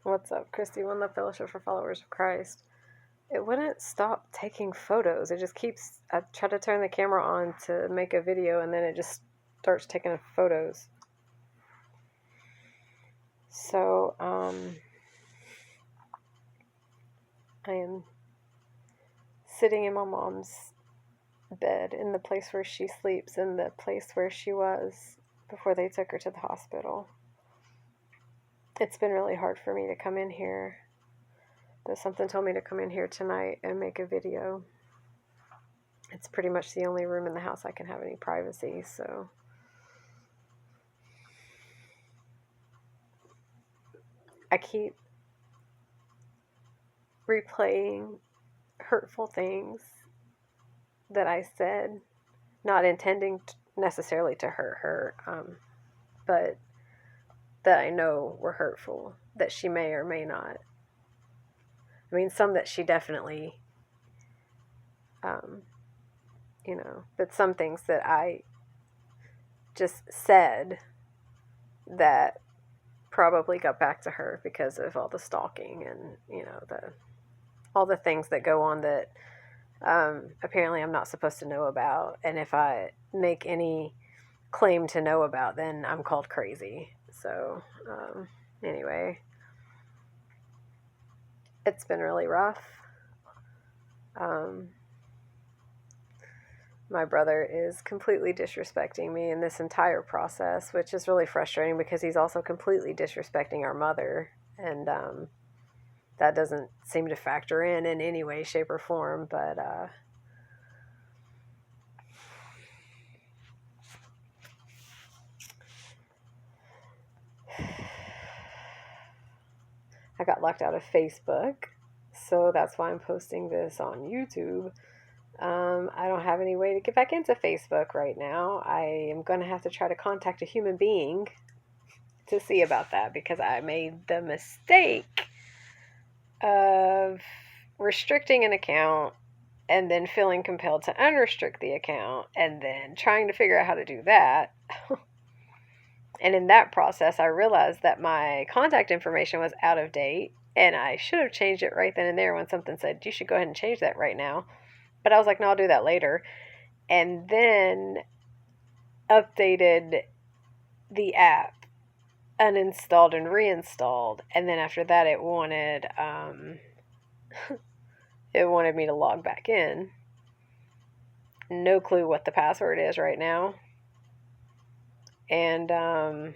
What's up, Christy? One Love Fellowship for Followers of Christ. It wouldn't stop taking photos. It just keeps. I try to turn the camera on to make a video, and then it just starts taking photos. So, I am sitting in my mom's bed in the place where she sleeps, in the place where she was before they took her to the hospital. It's been really hard for me to come in here, but something told me to come in here tonight and make a video. It's pretty much the only room in the house I can have any privacy, so I keep replaying hurtful things that I said, not intending necessarily to hurt her, but that I know were hurtful, that she may or may not. I mean, some that she definitely, but some things that I just said that probably got back to her because of all the stalking and, all the things that go on that apparently I'm not supposed to know about. And if I make any claim to know about, then I'm called crazy. So, anyway, it's been really rough. My brother is completely disrespecting me in this entire process, which is really frustrating because he's also completely disrespecting our mother. And that doesn't seem to factor in any way, shape, or form. But I got locked out of Facebook, so that's why I'm posting this on YouTube. I don't have any way to get back into Facebook right now. I am going to have to try to contact a human being to see about that because I made the mistake of restricting an account and then feeling compelled to unrestrict the account and then trying to figure out how to do that. And in that process, I realized that my contact information was out of date and I should have changed it right then and there when something said, you should go ahead and change that right now. But I was like, no, I'll do that later. And then updated the app, uninstalled and reinstalled. And then after that, it wanted me to log back in. No clue what the password is right now. And I'm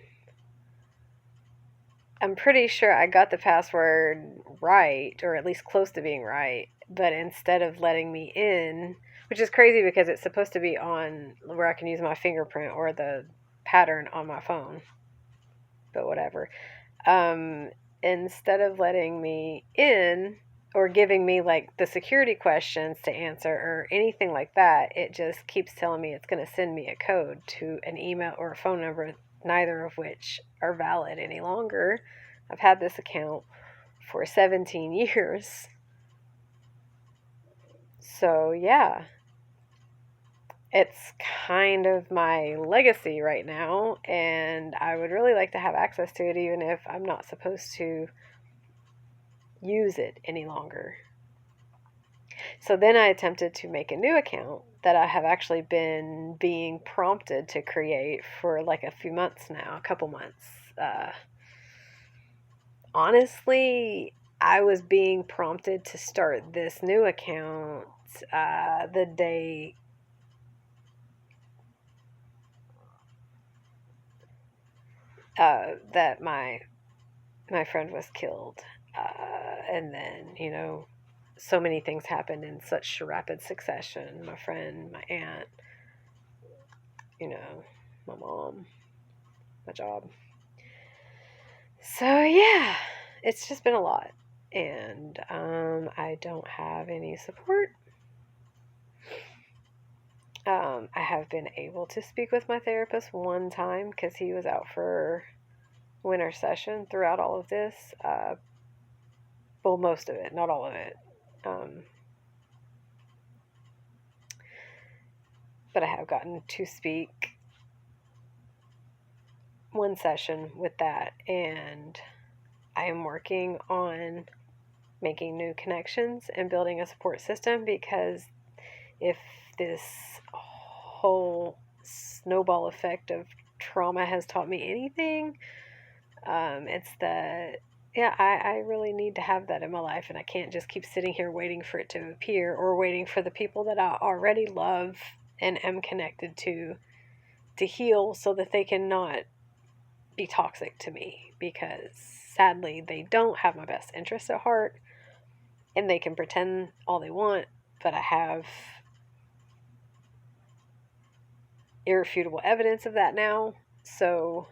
pretty sure I got the password right, or at least close to being right. But instead of letting me in, which is crazy because it's supposed to be on where I can use my fingerprint or the pattern on my phone. But whatever. Instead of letting me in or giving me like the security questions to answer or anything like that, it just keeps telling me it's going to send me a code to an email or a phone number, neither of which are valid any longer. I've had this account for 17 years. So, yeah. It's kind of my legacy right now, and I would really like to have access to it even if I'm not supposed to use it any longer. So then I attempted to make a new account that I have actually been being prompted to create for like a few months now, a couple months. Honestly, I was being prompted to start this new account the day that my friend was killed. And then, so many things happened in such rapid succession. My friend, my aunt, my mom, my job. So, yeah, it's just been a lot. And I don't have any support. I have been able to speak with my therapist one time because he was out for winter session throughout all of this. Well, most of it, not all of it. But I have gotten to speak one session with that, and I am working on making new connections and building a support system, because if this whole snowball effect of trauma has taught me anything, it's that, yeah, I really need to have that in my life, and I can't just keep sitting here waiting for it to appear, or waiting for the people that I already love and am connected to heal, so that they can not be toxic to me, because sadly they don't have my best interests at heart, and they can pretend all they want, but I have irrefutable evidence of that now. So,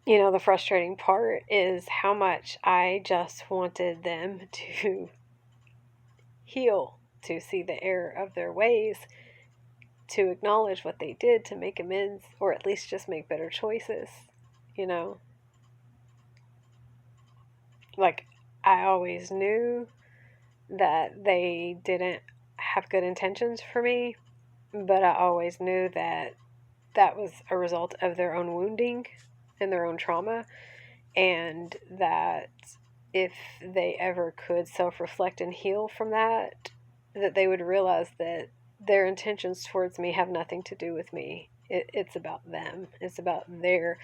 the frustrating part is how much I just wanted them to heal, to see the error of their ways, to acknowledge what they did, to make amends, or at least just make better choices. You know, like, I always knew that they didn't have good intentions for me, but I always knew that that was a result of their own wounding and their own trauma, and that if they ever could self-reflect and heal from that, that they would realize that their intentions towards me have nothing to do with me. It's about them. It's about their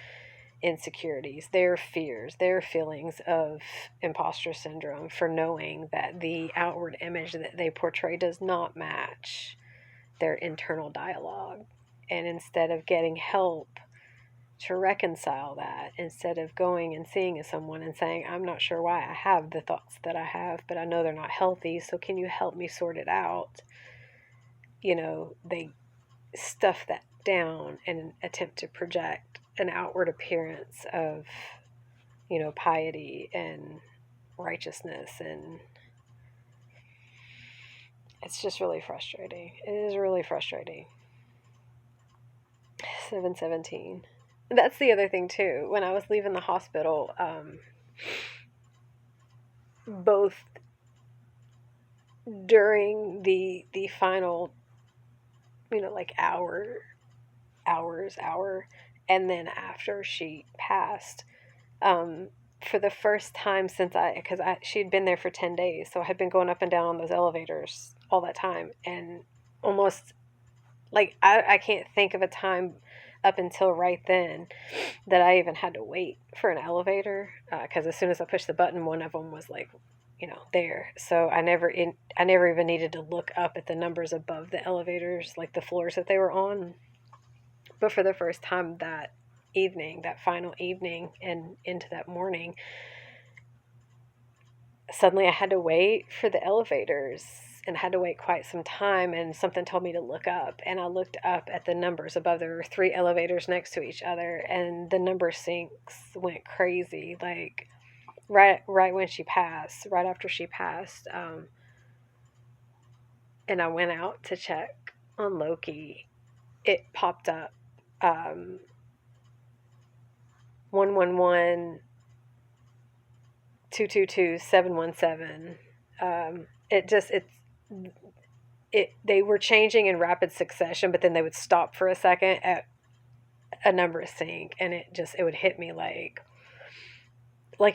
insecurities, their fears, their feelings of imposter syndrome, for knowing that the outward image that they portray does not match their internal dialogue. And instead of getting help to reconcile that, instead of going and seeing someone and saying, I'm not sure why I have the thoughts that I have, but I know they're not healthy, so can you help me sort it out? They stuff that down and attempt to project an outward appearance of, piety and righteousness. And it's just really frustrating. It is really frustrating. 717. That's the other thing too. When I was leaving the hospital, both during the final, like hour, and then after she passed, for the first time since because she'd been there for 10 days, so I had been going up and down on those elevators all that time, and almost, like, I can't think of a time up until right then that I even had to wait for an elevator, because as soon as I pushed the button, one of them was like, there. So I never even needed to look up at the numbers above the elevators, like the floors that they were on. But for the first time that evening, that final evening and into that morning, suddenly I had to wait for the elevators, and I had to wait quite some time, and something told me to look up, and I looked up at the numbers above. There were 3 elevators next to each other, and the number syncs went crazy, like right when she passed, right after she passed. And I went out to check on Loki. It popped up, 111 222 717. They were changing in rapid succession, but then they would stop for a second at a number sync, and it would hit me like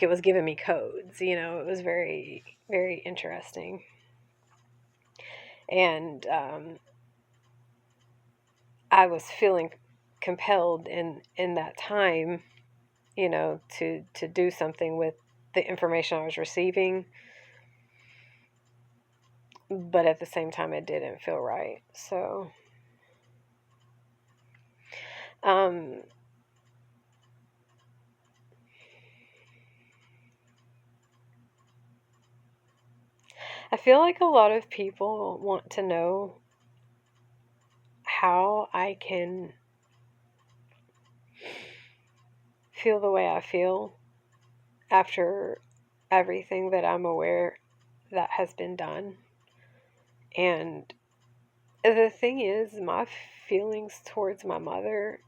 it was giving me codes. It was very, very interesting. And I was feeling compelled in that time, to do something with the information I was receiving, but at the same time it didn't feel right. So I feel like a lot of people want to know how I can feel the way I feel after everything that I'm aware that has been done. And the thing is, my feelings towards my mother,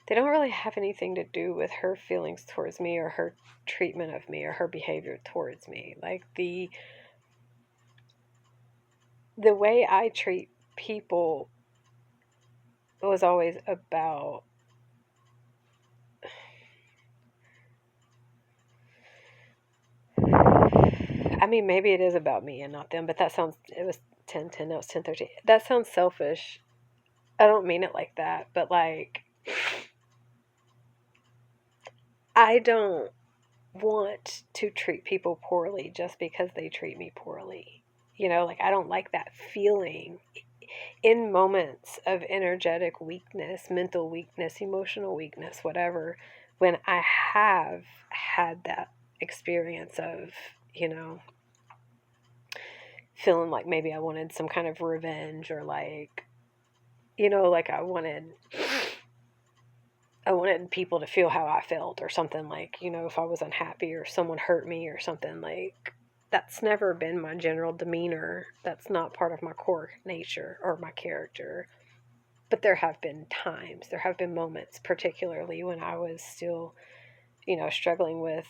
they don't really have anything to do with her feelings towards me, or her treatment of me, or her behavior towards me. Like, the way I treat people was always about, I mean, maybe it is about me and not them, but that sounds, it was 10:10, now it's 10:13. That sounds selfish. I don't mean it like that, but like, I don't want to treat people poorly just because they treat me poorly. Like, I don't like that feeling in moments of energetic weakness, mental weakness, emotional weakness, whatever, when I have had that experience of, you know, feeling like maybe I wanted some kind of revenge, or like, like I wanted people to feel how I felt, or something, like, if I was unhappy or someone hurt me or something. Like, that's never been my general demeanor. That's not part of my core nature or my character. But there have been times, there have been moments, particularly when I was still, struggling with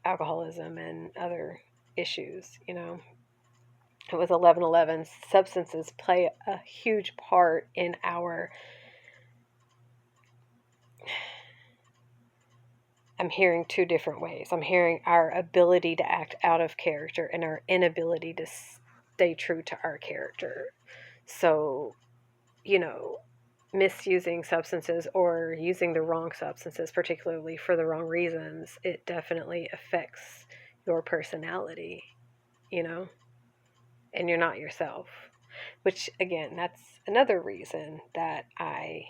alcoholism and other issues. It was 11/11. Substances play a huge part in our, I'm hearing two different ways. I'm hearing our ability to act out of character and our inability to stay true to our character. So, you know, misusing substances or using the wrong substances, particularly for the wrong reasons, it definitely affects your personality, you know, and you're not yourself. Which, again, that's another reason that I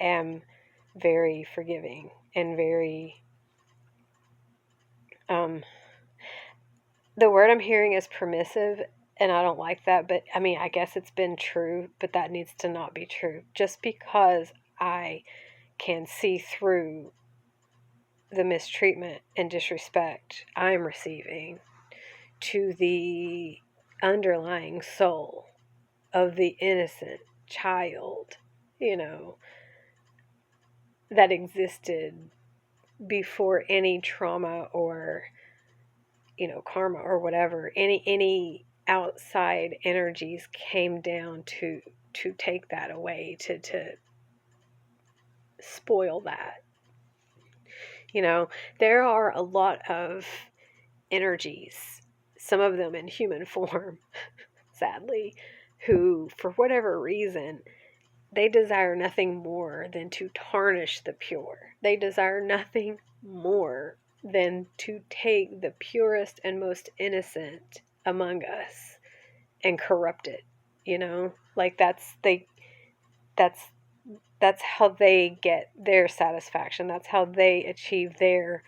am very forgiving and very, um, the word I'm hearing is permissive, and I don't like that, but I mean, I guess it's been true, but that needs to not be true. Just because I can see through the mistreatment and disrespect I'm receiving to the underlying soul of the innocent child, you know, that existed before any trauma or, karma or whatever, any outside energies came down to take that away, to spoil that. There are a lot of energies, some of them in human form, sadly, who, for whatever reason, they desire nothing more than to tarnish the pure. They desire nothing more than to take the purest and most innocent among us and corrupt it. Like, that's that's how they get their satisfaction. That's how they achieve their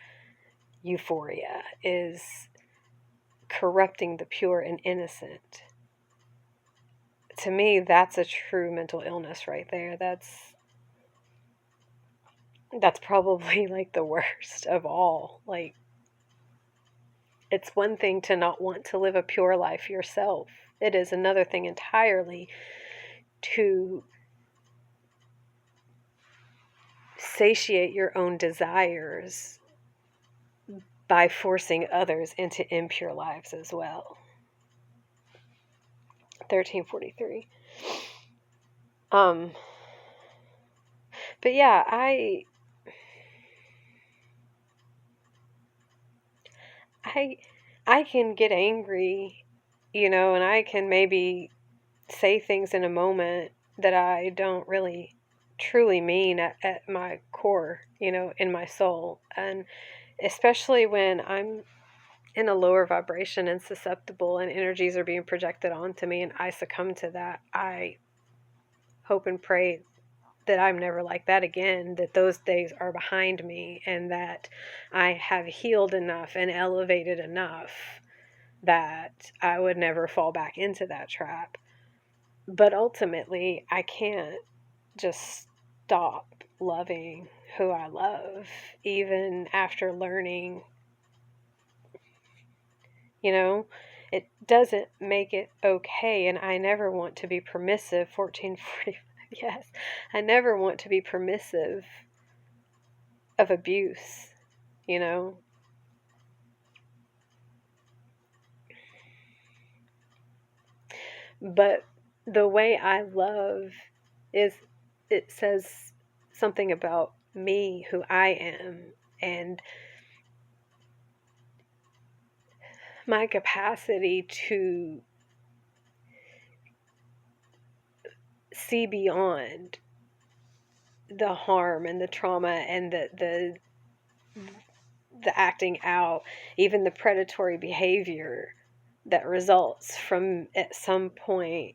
euphoria, is corrupting the pure and innocent. To me, that's a true mental illness right there. That's probably like the worst of all. Like, it's one thing to not want to live a pure life yourself. It is another thing entirely to satiate your own desires by forcing others into impure lives as well. 1343. But yeah, I can get angry, and I can maybe say things in a moment that I don't really truly mean at my core, in my soul. And especially when I'm in a lower vibration and susceptible and energies are being projected onto me and I succumb to that, I hope and pray that I'm never like that again, that those days are behind me, and that I have healed enough and elevated enough that I would never fall back into that trap. But ultimately, I can't just stop loving who I love, even after learning, it doesn't make it okay. And I never want to be permissive. 1445, yes. I never want to be permissive of abuse, you know? But the way I love is, it says something about me, who I am, and my capacity to see beyond the harm and the trauma and the acting out, even the predatory behavior that results from at some point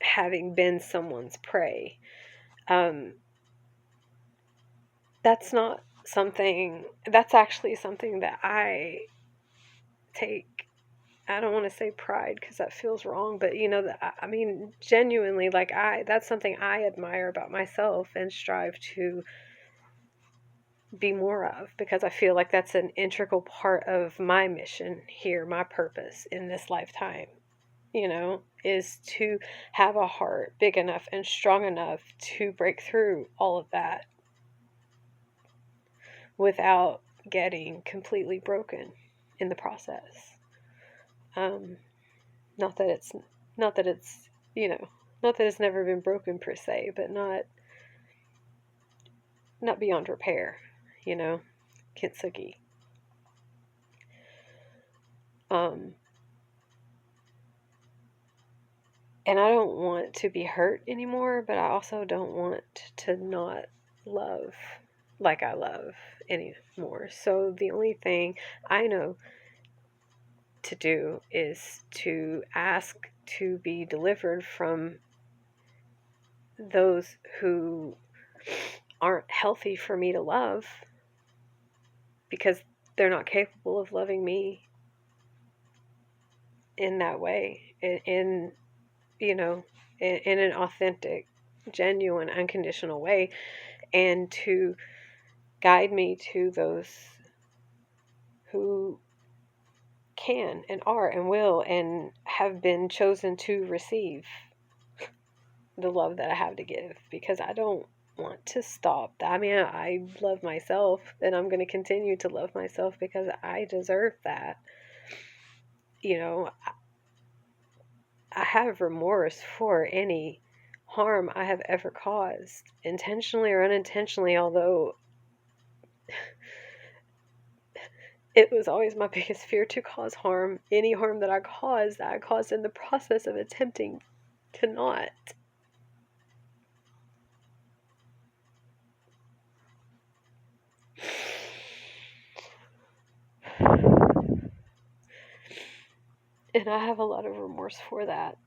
having been someone's prey. Um, that's not something, that's actually something that I take, I don't want to say pride because that feels wrong, but you know, I mean, genuinely, like, that's something I admire about myself and strive to be more of, because I feel like that's an integral part of my mission here, my purpose in this lifetime, you know, is to have a heart big enough and strong enough to break through all of that without getting completely broken in the process. Um, not that it's, not that it's, you know, not that it's never been broken per se, but not beyond repair, you know, kintsugi. Um, and I don't want to be hurt anymore, but I also don't want to not love like I love anymore. So the only thing I know to do is to ask to be delivered from those who aren't healthy for me to love, because they're not capable of loving me in that way, in you know, in an authentic, genuine, unconditional way, and to guide me to those who can and are and will and have been chosen to receive the love that I have to give, because I don't want to stop. I mean, I love myself and I'm going to continue to love myself because I deserve that. You know, I have remorse for any harm I have ever caused, intentionally or unintentionally, although it was always my biggest fear to cause harm. Any harm that I caused in the process of attempting to not. And I have a lot of remorse for that.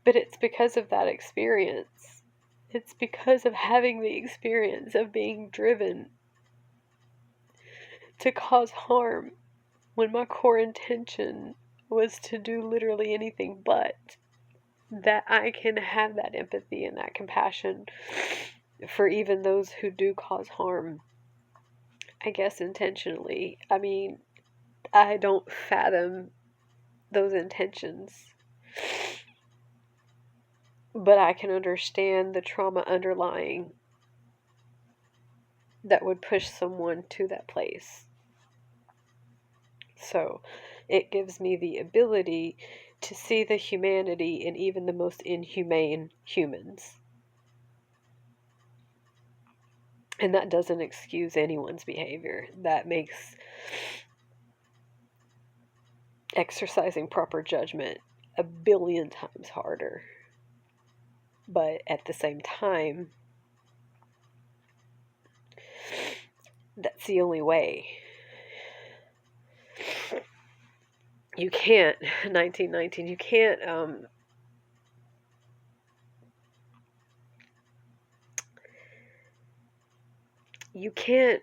But it's because of that experience. It's because of having the experience of being driven to cause harm when my core intention was to do literally anything but, that I can have that empathy and that compassion for even those who do cause harm. I guess intentionally. I mean, I don't fathom those intentions, but I can understand the trauma underlying that would push someone to that place. So it gives me the ability to see the humanity in even the most inhumane humans. And that doesn't excuse anyone's behavior. That makes exercising proper judgment a billion times harder. But at the same time, that's the only way. You can't, 1919, you can't, you can't,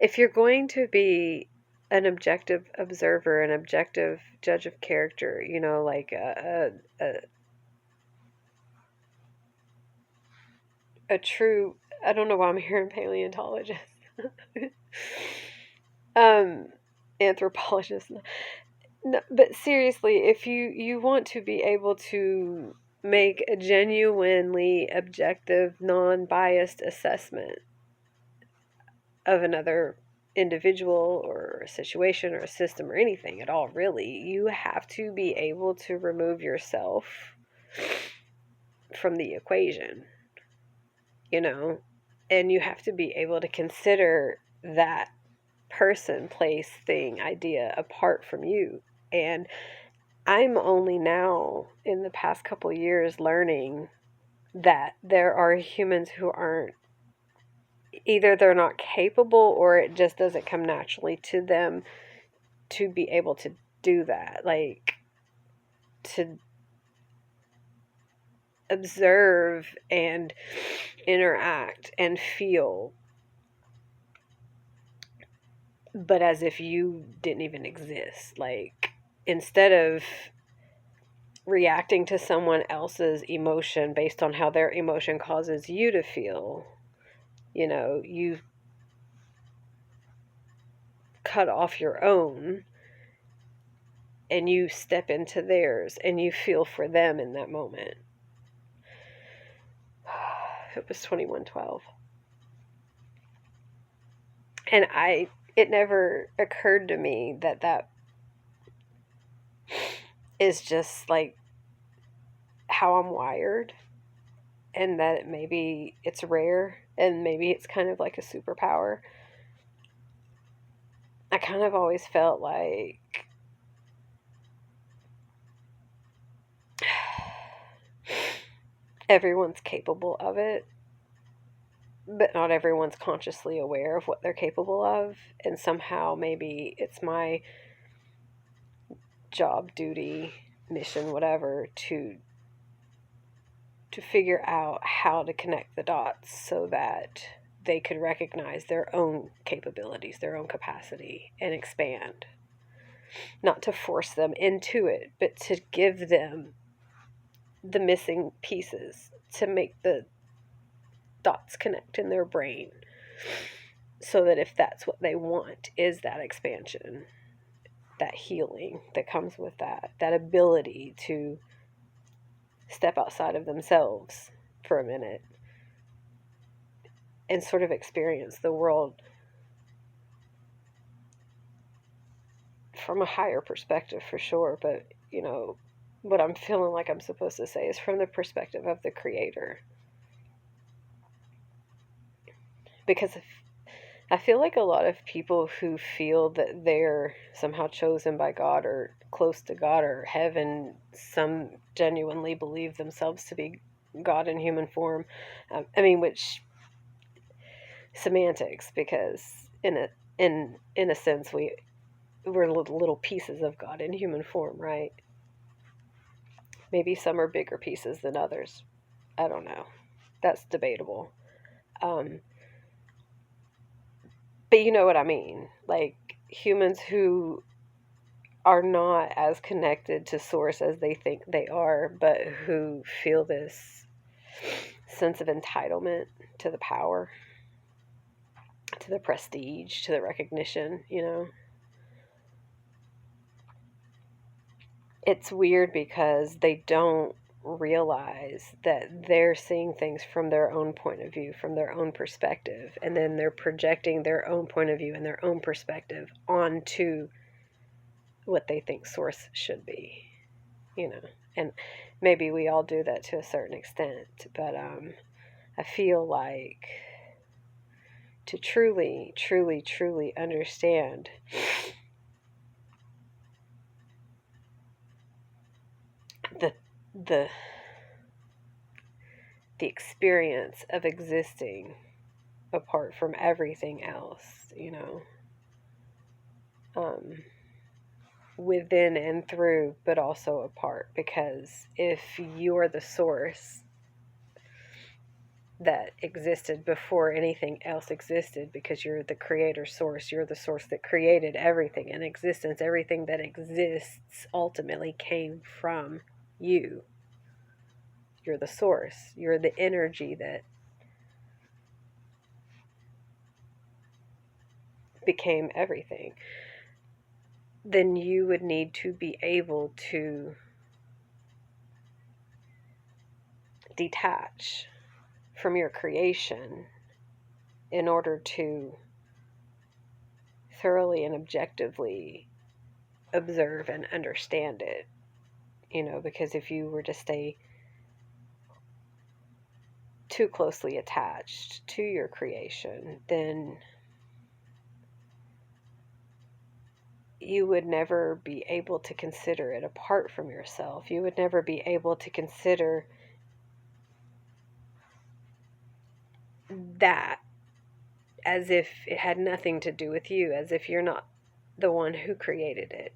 if you're going to be an objective observer, an objective judge of character, you know, like a true, I don't know why I'm hearing paleontologist, um, anthropologist. No, but seriously, if you want to be able to make a genuinely objective, non-biased assessment of another individual or a situation or a system or anything at all, really. You have to be able to remove yourself from the equation, you know, and you have to be able to consider that person, place, thing, idea apart from you. And I'm only now in the past couple years learning that there are humans who aren't, either they're not capable or it just doesn't come naturally to them to be able to do that. Like, to observe and interact and feel, but as if you didn't even exist. Like, instead of reacting to someone else's emotion based on how their emotion causes you to feel, you cut off your own and you step into theirs and you feel for them in that moment. It was 2112. And it never occurred to me that that is just like how I'm wired, and that maybe it's rare and maybe it's kind of like a superpower. I kind of always felt like everyone's capable of it, but not everyone's consciously aware of what they're capable of. And somehow maybe it's my job, duty, mission, whatever, to figure out how to connect the dots so that they could recognize their own capabilities, their own capacity, and expand. Not to force them into it, but to give them the missing pieces to make the dots connect in their brain, so that if that's what they want, is that expansion, that healing that comes with that ability to step outside of themselves for a minute and sort of experience the world from a higher perspective, for sure. But, what I'm feeling like I'm supposed to say is from the perspective of the Creator. Because I feel like a lot of people who feel that they're somehow chosen by God or close to God or heaven, some genuinely believe themselves to be God in human form. Which semantics, because in a sense we're little pieces of God in human form, right? Maybe some are bigger pieces than others. I don't know. That's debatable. But you know what I mean. Like, humans who are not as connected to source as they think they are, but who feel this sense of entitlement to the power, to the prestige, to the recognition, It's weird because they don't realize that they're seeing things from their own point of view, from their own perspective, and then they're projecting their own point of view and their own perspective onto what they think source should be, And maybe we all do that to a certain extent, but I feel like to truly, truly, truly understand the the the experience of existing apart from everything else, um, within and through, but also apart. Because if you're the source that existed before anything else existed, because you're the creator source, you're the source that created everything in existence, everything that exists ultimately came from you. You're the source, you're the energy that became everything. Then you would need to be able to detach from your creation in order to thoroughly and objectively observe and understand it. Because if you were to stay too closely attached to your creation, then you would never be able to consider it apart from yourself. You would never be able to consider that as if it had nothing to do with you, as if you're not the one who created it,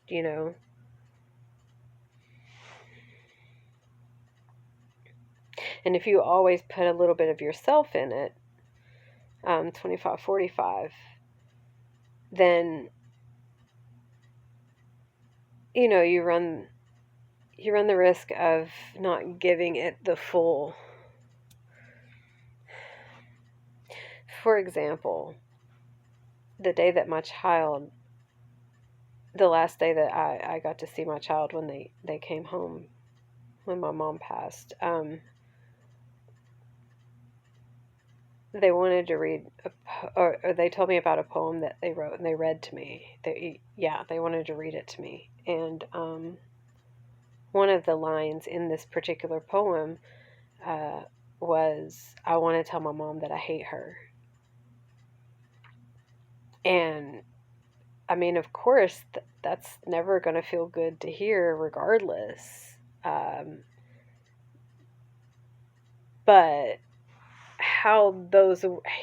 you know? And if you always put a little bit of yourself in it, 25-45, then, you run the risk of not giving it the full. For example, the day that the last day that I got to see my child when they came home, when my mom passed, they wanted to read, or they told me about a poem that they wrote and they read to me. They wanted to read it to me. And one of the lines in this particular poem was, I want to tell my mom that I hate her. And I mean, of course, that's never going to feel good to hear regardless. But how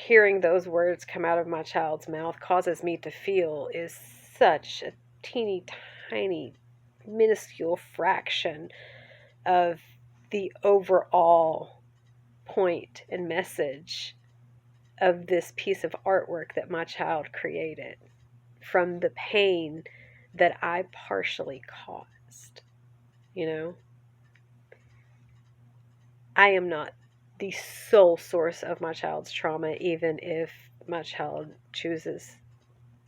hearing those words come out of my child's mouth causes me to feel is such a teeny tiny minuscule fraction of the overall point and message of this piece of artwork that my child created from the pain that I partially caused. I am not the sole source of my child's trauma, even if my child chooses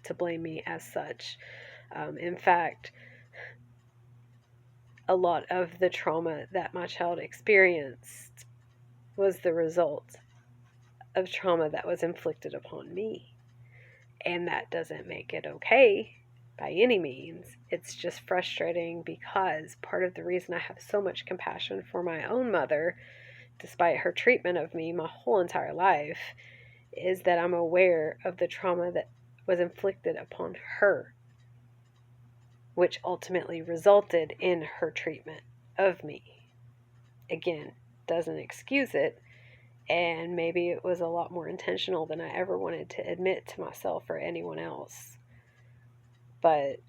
to blame me as such. In fact, a lot of the trauma that my child experienced was the result of trauma that was inflicted upon me. And that doesn't make it okay by any means. It's just frustrating because part of the reason I have so much compassion for my own mother, despite her treatment of me my whole entire life, is that I'm aware of the trauma that was inflicted upon her, which ultimately resulted in her treatment of me. Again, doesn't excuse it, and maybe it was a lot more intentional than I ever wanted to admit to myself or anyone else. But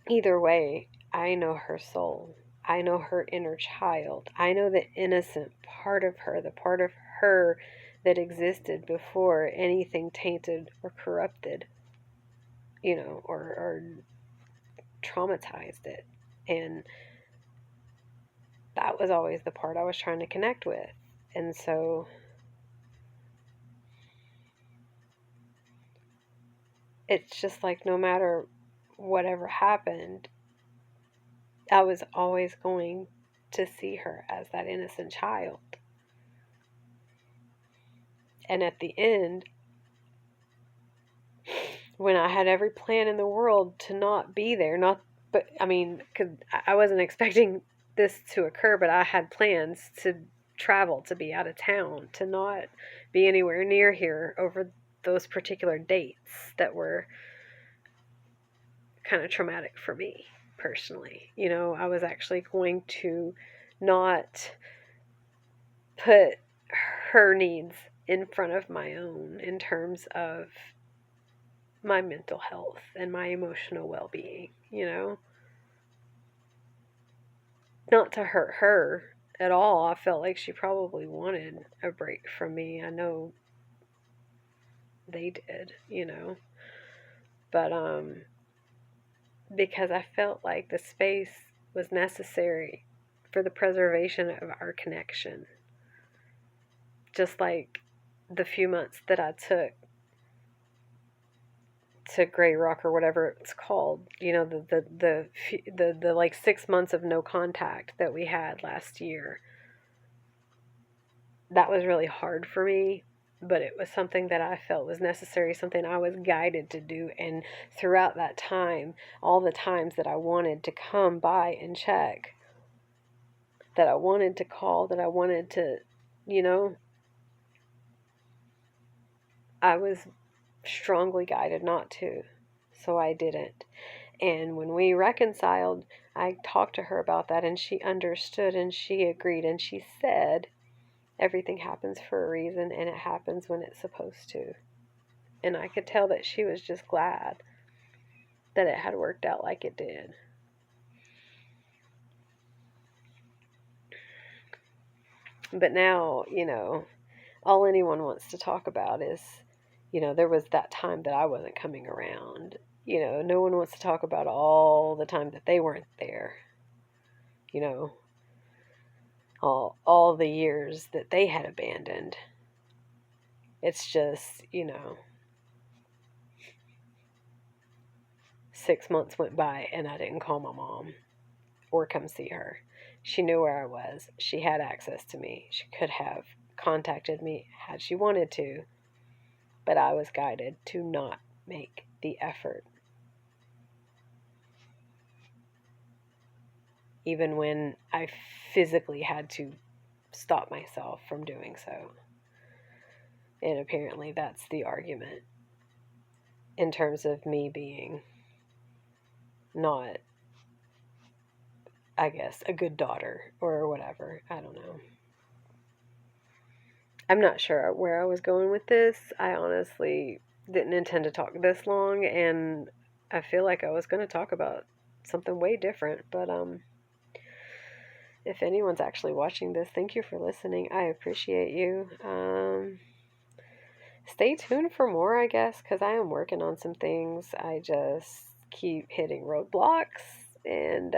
either way, I know her soul. I know her inner child. I know the innocent part of her, the part of her that existed before anything tainted or corrupted, or traumatized it. And that was always the part I was trying to connect with. And so it's just like no matter whatever happened, I was always going to see her as that innocent child. And at the end, when I had every plan in the world to not be there, because I wasn't expecting this to occur, but I had plans to travel, to be out of town, to not be anywhere near here over those particular dates that were kind of traumatic for me personally. I was actually going to not put her needs in front of my own in terms of my mental health and my emotional well-being, Not to hurt her at all. I felt like she probably wanted a break from me. I know they did, But because I felt like the space was necessary for the preservation of our connection. Just like the few months that I took to Grey Rock or whatever it's called. You know, the like 6 months of no contact that we had last year. That was really hard for me, but it was something that I felt was necessary, something I was guided to do. And throughout that time, all the times that I wanted to come by and check, that I wanted to call, that I wanted to, you know, I was strongly guided not to. So I didn't. And when we reconciled, I talked to her about that, and she understood and she agreed, and she said, everything happens for a reason, and it happens when it's supposed to. And I could tell that she was just glad that it had worked out like it did. But now, you know, all anyone wants to talk about is, you know, there was that time that I wasn't coming around. You know, no one wants to talk about all the time that they weren't there. You know, all the years that they had abandoned. It's just, you know, 6 months went by and I didn't call my mom or come see her. She knew where I was. She had access to me. She could have contacted me had she wanted to, but I was guided to not make the effort. Even when I physically had to stop myself from doing so. And apparently that's the argument in terms of me being not, I guess, a good daughter or whatever. I don't know. I'm not sure where I was going with this. I honestly didn't intend to talk this long, and I feel like I was going to talk about something way different, but if anyone's actually watching this, thank you for listening. I appreciate you. Stay tuned for more, I guess, because I am working on some things. I just keep hitting roadblocks, and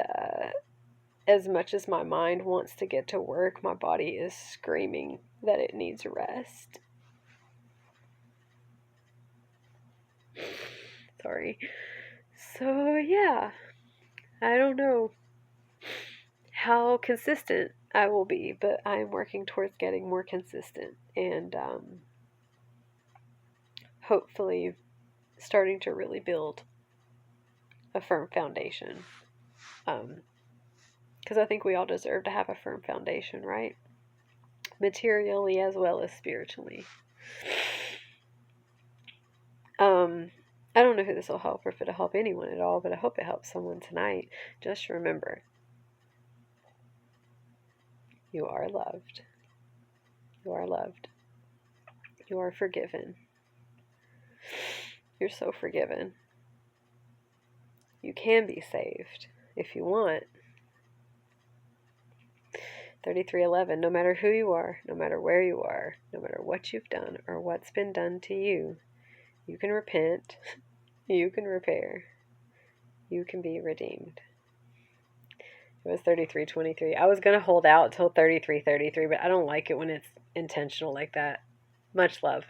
as much as my mind wants to get to work, my body is screaming that it needs rest. Sorry. So, yeah, I don't know how consistent I will be, but I'm working towards getting more consistent and hopefully starting to really build a firm foundation. Because I think we all deserve to have a firm foundation, right? Materially as well as spiritually. I don't know who this will help or if it'll help anyone at all, but I hope it helps someone tonight. Just remember, you are loved. You are loved. You are forgiven. You're so forgiven. You can be saved if you want. 3311, no matter who you are, no matter where you are, no matter what you've done or what's been done to you, you can repent, you can repair, you can be redeemed. It was 3323. I was going to hold out till 3333, but I don't like it when it's intentional like that. Much love.